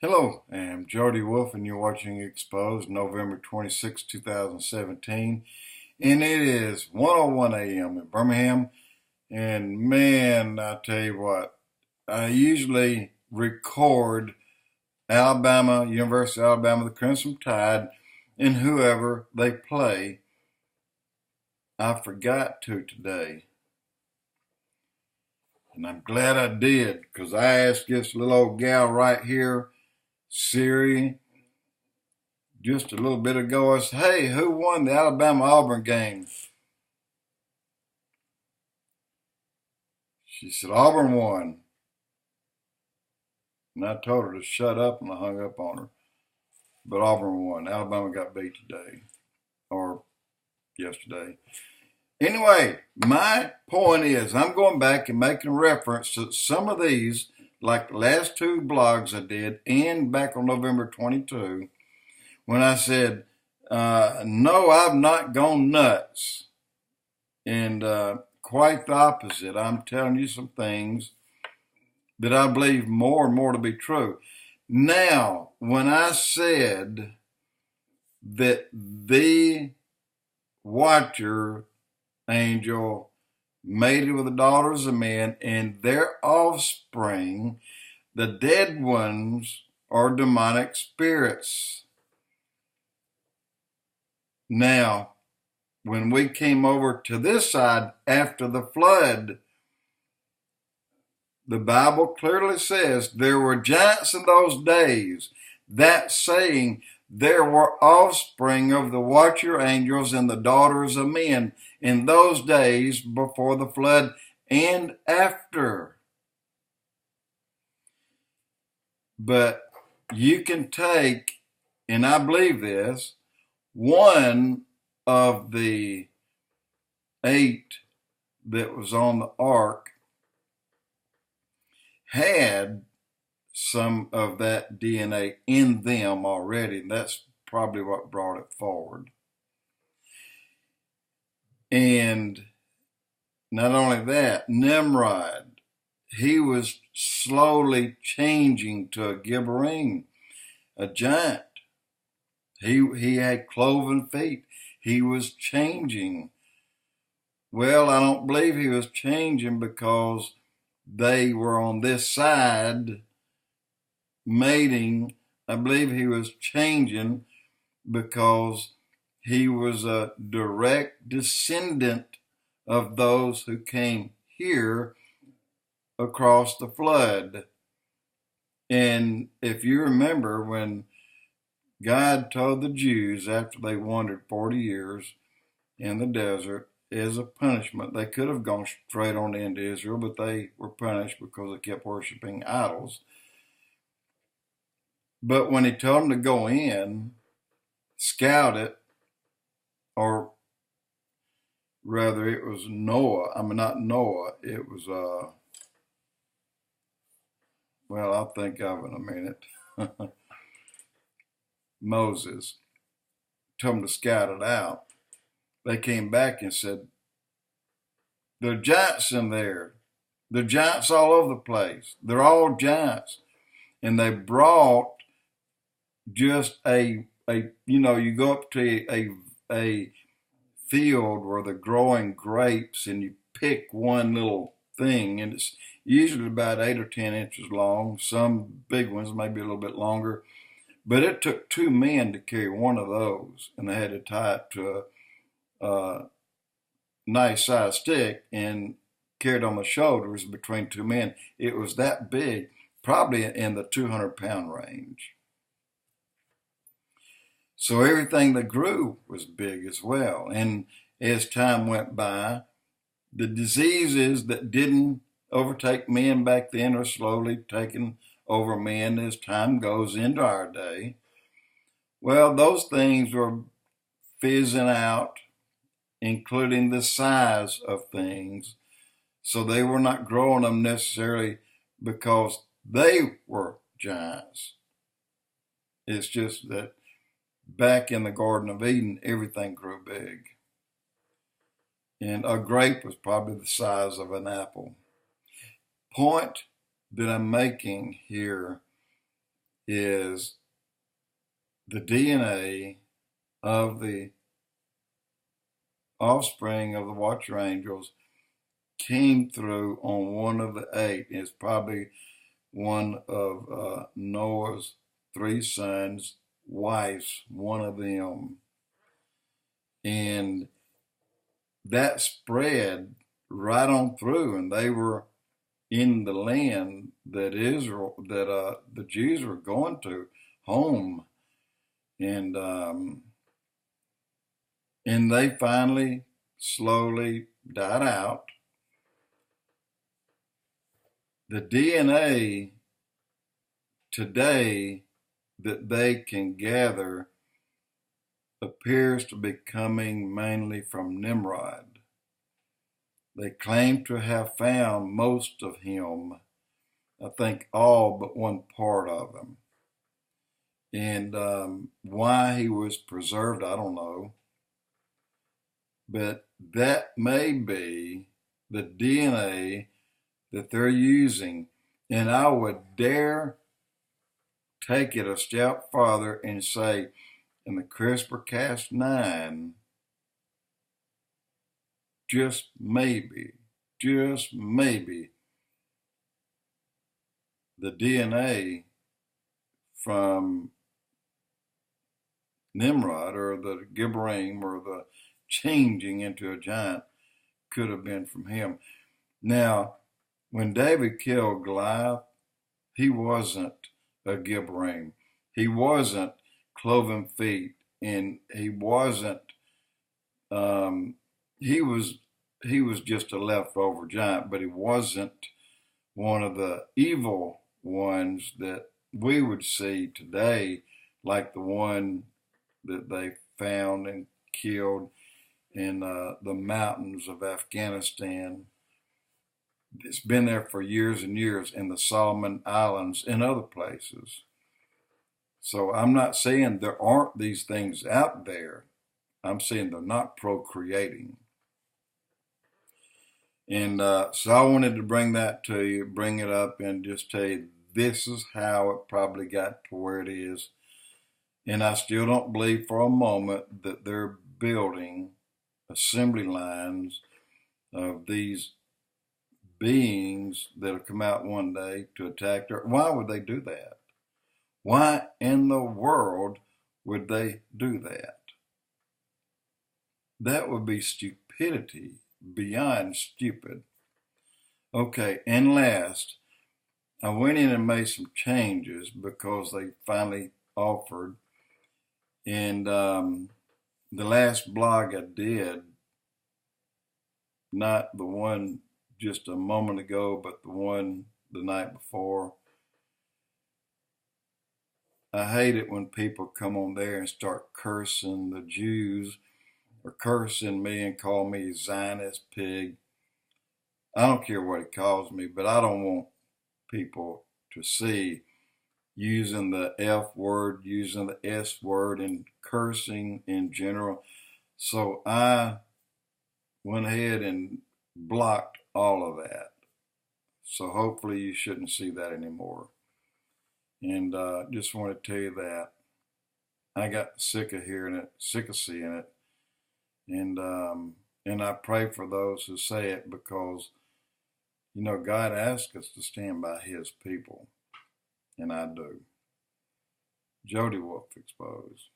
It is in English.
Hello, I'm Jody Wolf, and you're watching Expoz, November 26, 2017. And it is 1:01 a.m. in Birmingham. And man, I tell you what, I usually record Alabama, University of Alabama, the Crimson Tide, and whoever they play. I forgot to today. And I'm glad I did, because I asked this little old gal right here, Siri, just a little bit ago. I said, hey, who won the Alabama-Auburn game? She said, Auburn won. And I told her to shut up, and I hung up on her. But Auburn won. Alabama got beat today, or yesterday. Anyway, my point is I'm going back and making reference to some of these, like the last two blogs I did, and back on November 22, when I said, no, I've not gone nuts. And quite the opposite. I'm telling you some things that I believe more and more to be true. Now, when I said that the watcher angel mated with the daughters of men and their offspring, the dead ones are demonic spirits. Now, when we came over to this side after the flood, the Bible clearly says there were giants in those days. That saying, there were offspring of the watcher angels and the daughters of men in those days before the flood and after. But you can take, and I believe this, one of the 8 that was on the ark had some of that DNA in them already. And that's probably what brought it forward. And not only that, Nimrod, he was slowly changing to a Gibberine, a giant. He had cloven feet. He was changing. Well, I don't believe he was changing because they were on this side mating. I believe he was changing because he was a direct descendant of those who came here across the flood. And if you remember, when God told the Jews after they wandered 40 years in the desert, as a punishment, they could have gone straight on into Israel, but they were punished because they kept worshiping idols. But when he told them to go in, scout it, or rather it was Noah, not Noah, it was, well, I'll think of it in a minute. Moses told them to scout it out. They came back and said, there are giants in there. There are giants all over the place. They're all giants. And they brought just you go up to a field where they're growing grapes and you pick one little thing, and it's usually about 8 or 10 inches long. Some big ones maybe a little bit longer. But it took 2 men to carry one of those, and they had to tie it to a nice sized stick and carry it on the shoulders between 2 men. It was that big, probably in the 200-pound range. So everything that grew was big as well. And as time went by, the diseases that didn't overtake men back then are slowly taking over men as time goes into our day. Well, those things were fizzing out, including the size of things. So they were not growing them necessarily because they were giants. It's just that back in the Garden of Eden, everything grew big. And a grape was probably the size of an apple. Point that I'm making here is the DNA of the offspring of the Watcher Angels came through on one of the 8. It's probably one of Noah's 3 sons' wives, one of them. And that spread right on through, and they were in the land that the Jews were going to, home. And they finally slowly died out. The DNA today that they can gather appears to be coming mainly from Nimrod. They claim to have found most of him, I think all but one part of him. And why he was preserved, I don't know. But that may be the DNA that they're using. And I would dare take it a step farther and say, in the CRISPR-Cas9, just maybe, the DNA from Nimrod or the Gibborim or the changing into a giant could have been from him. Now, when David killed Goliath, he wasn't a Gibborim. He wasn't cloven feet, and he wasn't. He was just a leftover giant, but he wasn't one of the evil ones that we would see today, like the one that they found and killed in the mountains of Afghanistan. It's been there for years and years in the Solomon Islands and other places. So I'm not saying there aren't these things out there. I'm saying they're not procreating. And so I wanted to bring that to you, bring it up and just tell you this is how it probably got to where it is. And I still don't believe for a moment that they're building assembly lines of these beings that'll come out one day to attack Earth. Why would they do that? Why in the world would they do that? That would be stupidity, beyond stupid. Okay, and last, I went in and made some changes because they finally offered. And the last blog I did, not the one just a moment ago, but the one the night before, I hate it when people come on there and start cursing the Jews or cursing me and call me Zionist pig. I don't care what he calls me, but I don't want people to see using the F word, using the S word, and cursing in general. So I went ahead and blocked all of that. So hopefully you shouldn't see that anymore. And just want to tell you that I got sick of hearing it, sick of seeing it. And I pray for those who say it because, you know, God asks us to stand by his people. And I do. Jody Wolf, Expoz.